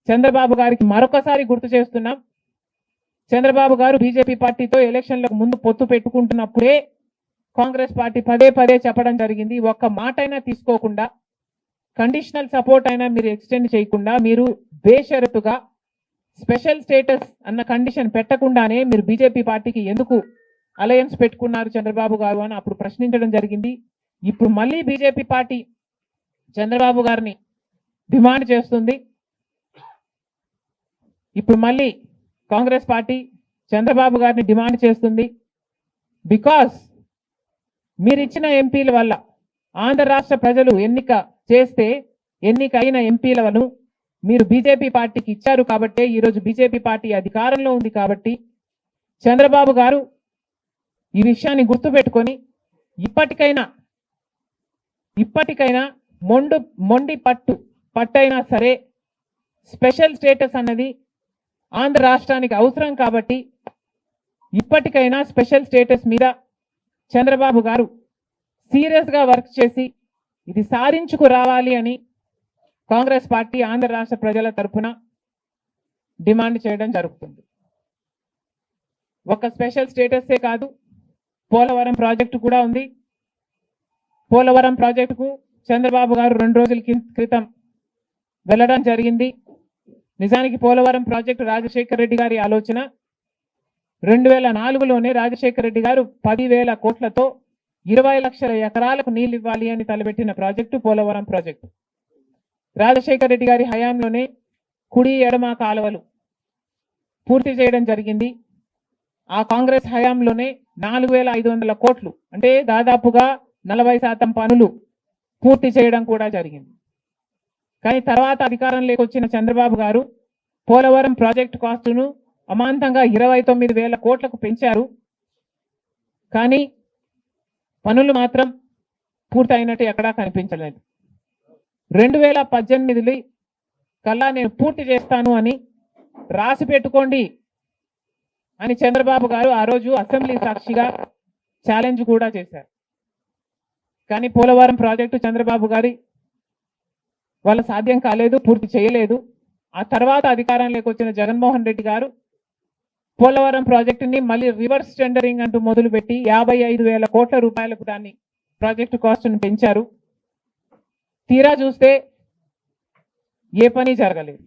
చంద్రబాబు గారికి మరొకసారి గుర్తు చేస్తున్నాం. చంద్రబాబు గారు బీజేపీ పార్టీతో ఎలక్షన్లకు ముందు పొత్తు పెట్టుకుంటున్నప్పుడే కాంగ్రెస్ పార్టీ పదే పదే చెప్పడం జరిగింది. ఒక్క మాట అయినా తీసుకోకుండా, కండిషనల్ సపోర్ట్ అయినా మీరు ఎక్స్టెండ్ చేయకుండా, మీరు బేషరతుగా స్పెషల్ స్టేటస్ అన్న కండిషన్ పెట్టకుండానే మీరు బీజేపీ పార్టీకి ఎందుకు అలయన్స్ పెట్టుకున్నారు చంద్రబాబు గారు అని అప్పుడు ప్రశ్నించడం జరిగింది. ఇప్పుడు మళ్ళీ బీజేపీ పార్టీ చంద్రబాబు గారిని డిమాండ్ చేస్తుంది. ఇప్పుడు మళ్ళీ కాంగ్రెస్ పార్టీ చంద్రబాబు గారిని డిమాండ్ చేస్తుంది. బికాస్ మీరిచ్చిన ఎంపీల వల్ల ఆంధ్ర రాష్ట్ర ప్రజలు ఎన్నికైన ఎంపీలను మీరు బీజేపీ పార్టీకి ఇచ్చారు కాబట్టే ఈరోజు బీజేపీ పార్టీ అధికారంలో ఉంది. కాబట్టి చంద్రబాబు గారు ఈ విషయాన్ని గుర్తుపెట్టుకొని ఇప్పటికైనా మొండి పట్టైనా సరే స్పెషల్ స్టేటస్ అన్నది ఆంధ్ర రాష్ట్రానికి అవసరం. కాబట్టి ఇప్పటికైనా స్పెషల్ స్టేటస్ మీద చంద్రబాబు గారు సీరియస్గా వర్క్ చేసి ఇది సాధించుకు రావాలి అని కాంగ్రెస్ పార్టీ ఆంధ్ర రాష్ట్ర ప్రజల తరఫున డిమాండ్ చేయడం జరుగుతుంది. ఒక స్పెషల్ స్టేటస్సే కాదు, పోలవరం ప్రాజెక్టు కూడా ఉంది. పోలవరం ప్రాజెక్టుకు చంద్రబాబు గారు 2 రోజుల క్రితం వెళ్ళడం జరిగింది. నిజానికి పోలవరం ప్రాజెక్టు రాజశేఖర రెడ్డి గారి ఆలోచన. 2004లోనే రాజశేఖర రెడ్డి గారు 10,000 కోట్లతో 20 లక్షల ఎకరాలకు నీళ్లు ఇవ్వాలి అని తలపెట్టిన ప్రాజెక్టు పోలవరం ప్రాజెక్టు. రాజశేఖర రెడ్డి గారి హయాంలోనే కుడి ఎడమ కాలువలు పూర్తి చేయడం జరిగింది. ఆ కాంగ్రెస్ హయాంలోనే 4,500 కోట్లు అంటే దాదాపుగా 40% పనులు పూర్తి చేయడం కూడా జరిగింది. కానీ తర్వాత అధికారంలోకి వచ్చిన చంద్రబాబు గారు పోలవరం ప్రాజెక్టు కాస్టును అమాంతంగా 29,000 కోట్లకు పెంచారు. కానీ పనులు మాత్రం పూర్తయినట్టు ఎక్కడా కనిపించలేదు. 2018 కల్లా నేను పూర్తి చేస్తాను అని రాసి పెట్టుకోండి అని చంద్రబాబు గారు ఆ రోజు అసెంబ్లీ సాక్షిగా ఛాలెంజ్ కూడా చేశారు. కానీ పోలవరం ప్రాజెక్టు చంద్రబాబు గారి వాళ్ళ సాధ్యం కాలేదు, పూర్తి చేయలేదు. ఆ తర్వాత అధికారంలోకి వచ్చిన జగన్మోహన్ రెడ్డి గారు పోలవరం ప్రాజెక్టుని మళ్ళీ రివర్స్ టెండరింగ్ అంటూ మొదలుపెట్టి 55,000 కోట్ల రూపాయలకు దాన్ని ప్రాజెక్టు కాస్ట్ను పెంచారు. తీరా చూస్తే ఏ పని జరగలేదు.